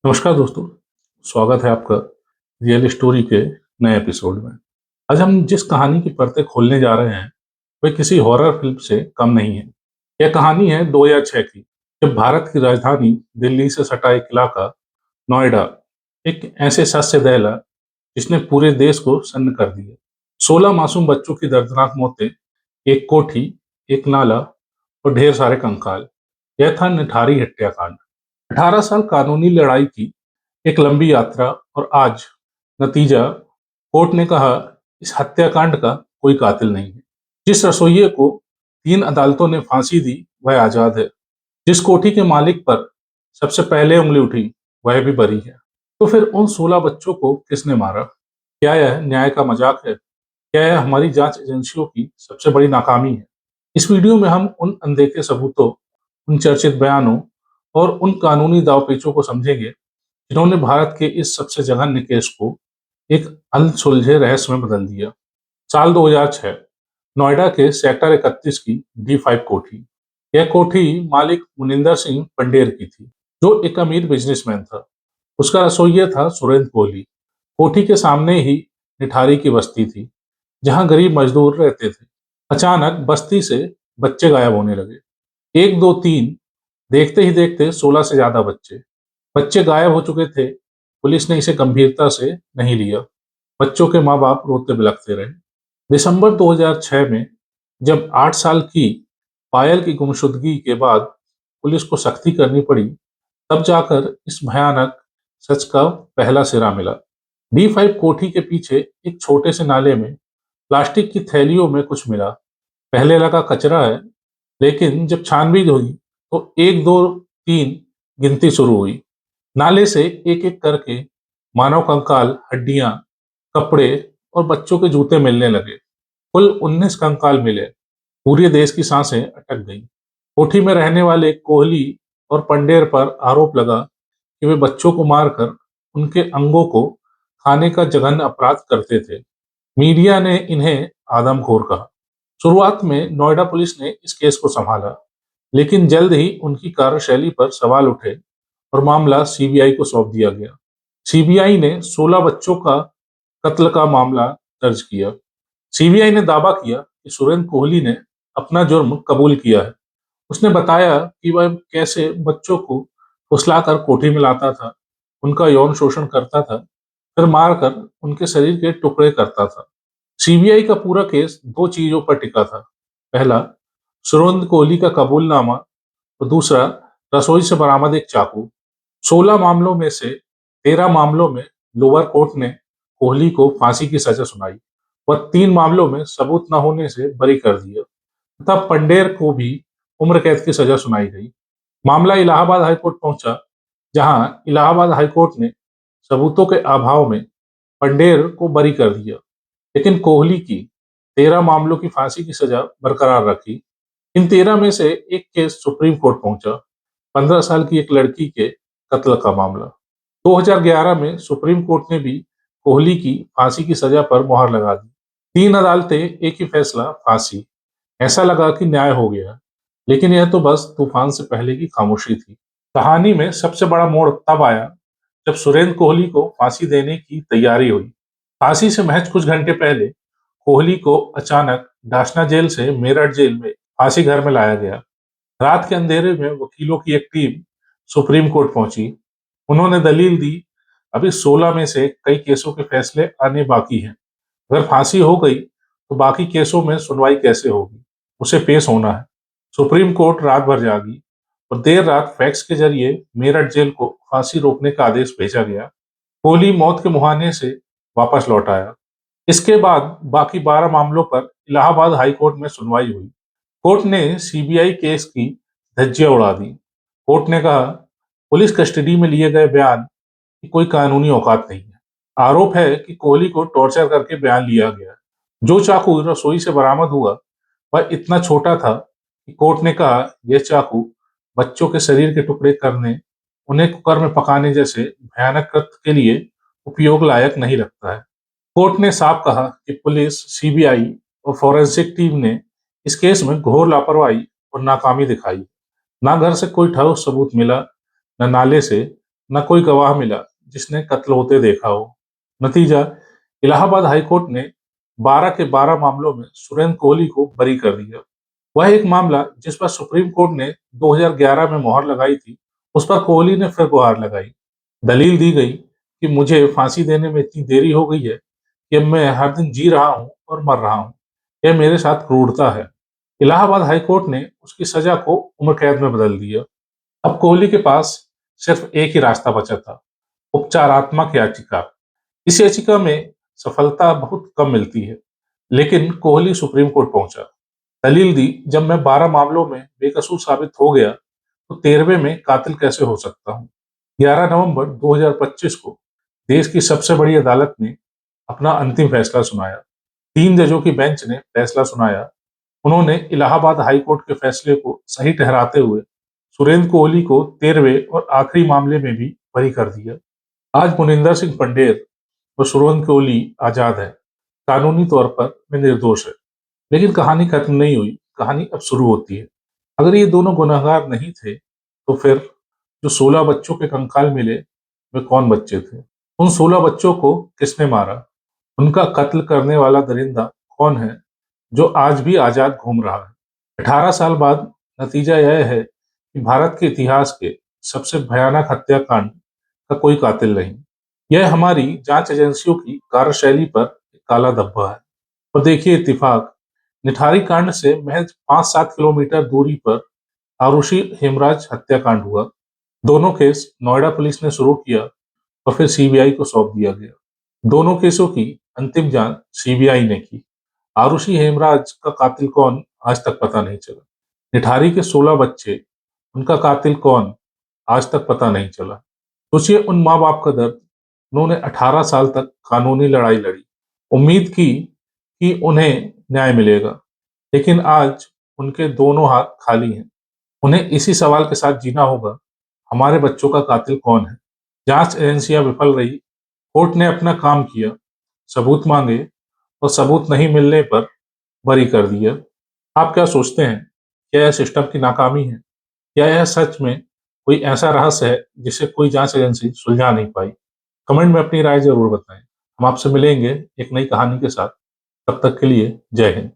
नमस्कार दोस्तों, स्वागत है आपका रियल स्टोरी के नए एपिसोड में। आज हम जिस कहानी की परतें खोलने जा रहे हैं, वह किसी हॉरर फिल्म से कम नहीं है। यह कहानी है 2006 की, जब भारत की राजधानी दिल्ली से सटा एक इलाका नोएडा एक ऐसे शख्स से दहला जिसने पूरे देश को सन्न कर दिया। 16 मासूम बच्चों की दर्दनाक मौतें, एक कोठी, एक नाला और ढेर सारे कंकाल। यह था निठारी हत्याकांड। 18 साल कानूनी लड़ाई की एक लंबी यात्रा, और आज नतीजा। कोर्ट ने कहा, इस हत्याकांड का कोई कातिल नहीं है। जिस रसोइये को 3 अदालतों ने फांसी दी वह आजाद है। जिस कोठी के मालिक पर सबसे पहले उंगली उठी वह भी बरी है। तो फिर उन 16 बच्चों को किसने मारा? क्या यह न्याय का मजाक है? क्या यह हमारी जांच एजेंसियों की सबसे बड़ी नाकामी है? इस वीडियो में हम उन अनदेखे सबूतों, उन चर्चित बयानों और उन कानूनी दांवपेचों को समझेंगे जिन्होंने भारत के इस सबसे जघन्य केस को एक अनसुलझे रहस्य में बदल दिया। साल 2006, नोएडा के सेक्टर 31 की D5 कोठी। यह कोठी मालिक मुनिंदर सिंह पंडेर की थी, जो एक अमीर बिजनेसमैन था। उसका रसोइया था सुरेंद्र कोहली। कोठी के सामने ही निठारी की बस्ती थी, जहां गरीब मजदूर रहते थे। अचानक बस्ती से बच्चे गायब होने लगे। एक, दो, तीन, देखते ही देखते 16 से ज्यादा बच्चे। बच्चे गायब हो चुके थे। पुलिस ने इसे गंभीरता से नहीं लिया। बच्चों के माँ बाप रोते बिलखते रहे। दिसंबर 2006 में जब 8 साल की पायल की गुमशुदगी के बाद पुलिस को सख्ती करनी पड़ी, तब जाकर इस भयानक सच का पहला सिरा मिला। D5 कोठी के पीछे एक छोटे से नाले में प्लास्टिक की थैलियों में कुछ मिला। पहले लगा कचरा है, लेकिन जब छानबीन हुई तो 1, 2, 3 गिनती शुरू हुई। नाले से एक एक करके मानव कंकाल, हड्डियां, कपड़े और बच्चों के जूते मिलने लगे। कुल 19 कंकाल मिले। पूरे देश की सांसें अटक गईं। कोठी में रहने वाले कोहली और पंडेर पर आरोप लगा कि वे बच्चों को मारकर उनके अंगों को खाने का जघन्य अपराध करते थे। मीडिया ने इन्हें आदमखोर कहा। शुरुआत में नोएडा पुलिस ने इस केस को संभाला, लेकिन जल्द ही उनकी कार्यशैली पर सवाल उठे और मामला सीबीआई को सौंप दिया गया। सीबीआई ने 16 बच्चों का कत्ल का मामला दर्ज किया। सीबीआई ने दावा किया कि सुरेंद्र कोहली ने अपना जुर्म कबूल किया है। उसने बताया कि वह कैसे बच्चों को फुसलाकर कोठी में लाता था, उनका यौन शोषण करता था, फिर मारकर उनके शरीर के टुकड़े करता था। सीबीआई का पूरा केस 2 चीजों पर टिका था। पहला, सुरेंद्र कोहली का कबूलनामा, और दूसरा, रसोई से बरामद एक चाकू। 16 मामलों में से 13 मामलों में लोअर कोर्ट ने कोहली को फांसी की सजा सुनाई। वह 3 मामलों में सबूत न होने से बरी कर दिया तथा पंडेर को भी उम्र कैद की सजा सुनाई गई। मामला इलाहाबाद हाईकोर्ट पहुंचा, जहां इलाहाबाद हाईकोर्ट ने सबूतों के अभाव में पंडेर को बरी कर दिया, लेकिन कोहली की 13 मामलों की फांसी की सजा बरकरार रखी। इन 13 में से एक केस सुप्रीम कोर्ट पहुंचा, 15 साल की एक लड़की के कत्ल का मामला। 2011 में सुप्रीम कोर्ट ने भी कोहली की फांसी की सजा पर मुहर लगा दी। 3 अदालतें, एक ही फैसला, फांसी। ऐसा लगा कि न्याय हो गया, लेकिन यह तो बस तूफान से पहले की खामोशी थी। कहानी में सबसे बड़ा मोड़ तब आया जब सुरेंद्र कोहली को फांसी देने की तैयारी हुई। फांसी से महज कुछ घंटे पहले कोहली को अचानक डासना जेल से मेरठ जेल में फांसी घर में लाया गया। रात के अंधेरे में वकीलों की एक टीम सुप्रीम कोर्ट पहुंची। उन्होंने दलील दी, अभी 16 में से कई केसों के फैसले आने बाकी हैं। अगर फांसी हो गई तो बाकी केसों में सुनवाई कैसे होगी? उसे पेश होना है। सुप्रीम कोर्ट रात भर जागी और देर रात फैक्स के जरिए मेरठ जेल को फांसी रोकने का आदेश भेजा गया। कोहली मौत के मुहाने से वापस लौट आया। इसके बाद बाकी 12 मामलों पर इलाहाबाद हाई कोर्ट में सुनवाई हुई। कोर्ट ने सीबीआई केस की धज्जियां उड़ा दी। कोर्ट ने कहा, पुलिस कस्टडी में लिए गए बयान की कोई कानूनी औकात नहीं है। आरोप है कि कोहली को टॉर्चर करके बयान लिया गया। जो चाकू रसोई से बरामद हुआ वह इतना छोटा था कि कोर्ट ने कहा, यह चाकू बच्चों के शरीर के टुकड़े करने, उन्हें कुकर में पकाने जैसे भयानक कृत्य के लिए उपयोग लायक नहीं लगता है। कोर्ट ने साफ कहा कि पुलिस, सीबीआई और फोरेंसिक टीम ने इस केस में घोर लापरवाही और नाकामी दिखाई। ना घर से कोई ठोस सबूत मिला, न नाले से, न कोई गवाह मिला जिसने कत्ल होते देखा हो। नतीजा, इलाहाबाद हाईकोर्ट ने 12 के 12 मामलों में सुरेंद्र कोहली को बरी कर दिया। वह एक मामला जिस पर सुप्रीम कोर्ट ने 2011 में मोहर लगाई थी, उस पर कोहली ने फिर गुहार लगाई। दलील दी गई कि मुझे फांसी देने में इतनी देरी हो गई है कि अब मैं हर दिन जी रहा हूं और मर रहा हूं। यह मेरे साथ क्रूरता है। इलाहाबाद हाईकोर्ट ने उसकी सजा को उम्र कैद में बदल दिया। अब कोहली के पास सिर्फ एक ही रास्ता बचा था, उपचारात्मक याचिका। इस याचिका में सफलता बहुत कम मिलती है, लेकिन कोहली सुप्रीम कोर्ट पहुंचा। दलील दी, जब मैं 12 मामलों में बेकसूर साबित हो गया तो 13वें में कातिल कैसे हो सकता हूं। 11 नवंबर 2025 को देश की सबसे बड़ी अदालत ने अपना अंतिम फैसला सुनाया। 3 जजों की बेंच ने फैसला सुनाया। उन्होंने इलाहाबाद हाई कोर्ट के फैसले को सही ठहराते हुए सुरेंद्र कोहली को 13वें और आखिरी मामले में भी बरी कर दिया। आज मुनिंदर सिंह पंडेर और सुरेंद्र कोहली आजाद है। कानूनी तौर पर वे निर्दोष है। लेकिन कहानी खत्म नहीं हुई, कहानी अब शुरू होती है। अगर ये दोनों गुनहगार नहीं थे, तो फिर जो 16 बच्चों के कंकाल मिले, वे कौन बच्चे थे? उन 16 बच्चों को किसने मारा? उनका कत्ल करने वाला दरिंदा कौन है, जो आज भी आजाद घूम रहा है? 18 साल बाद नतीजा यह है कि भारत के इतिहास के सबसे भयानक हत्याकांड का कोई कातिल नहीं। यह हमारी जांच एजेंसियों की कार्यशैली पर एक काला धब्बा है। और देखिए इत्तेफाक, निठारी कांड से महज 5-7 किलोमीटर दूरी पर आरुषि हेमराज हत्याकांड हुआ। दोनों केस नोएडा पुलिस ने शुरू किया और फिर सीबीआई को सौंप दिया गया। दोनों केसों की अंतिम जांच सीबीआई ने की। आरुषि हेमराज का कातिल कौन, आज तक पता नहीं चला। निठारी के 16 बच्चे, उनका कातिल कौन, आज तक पता नहीं चला। सोचिए उन माँ बाप का दर्द। उन्होंने 18 साल तक कानूनी लड़ाई लड़ी, उम्मीद की कि उन्हें न्याय मिलेगा, लेकिन आज उनके दोनों हाथ खाली हैं। उन्हें इसी सवाल के साथ जीना होगा, हमारे बच्चों का कातिल कौन है? जांच एजेंसियां विफल रही, कोर्ट ने अपना काम किया, सबूत मांगे और सबूत नहीं मिलने पर बरी कर दिया। आप क्या सोचते हैं? क्या यह सिस्टम की नाकामी है, या यह सच में कोई ऐसा रहस्य है जिसे कोई जांच एजेंसी सुलझा नहीं पाई? कमेंट में अपनी राय जरूर बताएं। हम आपसे मिलेंगे एक नई कहानी के साथ। तब तक के लिए जय हिंद।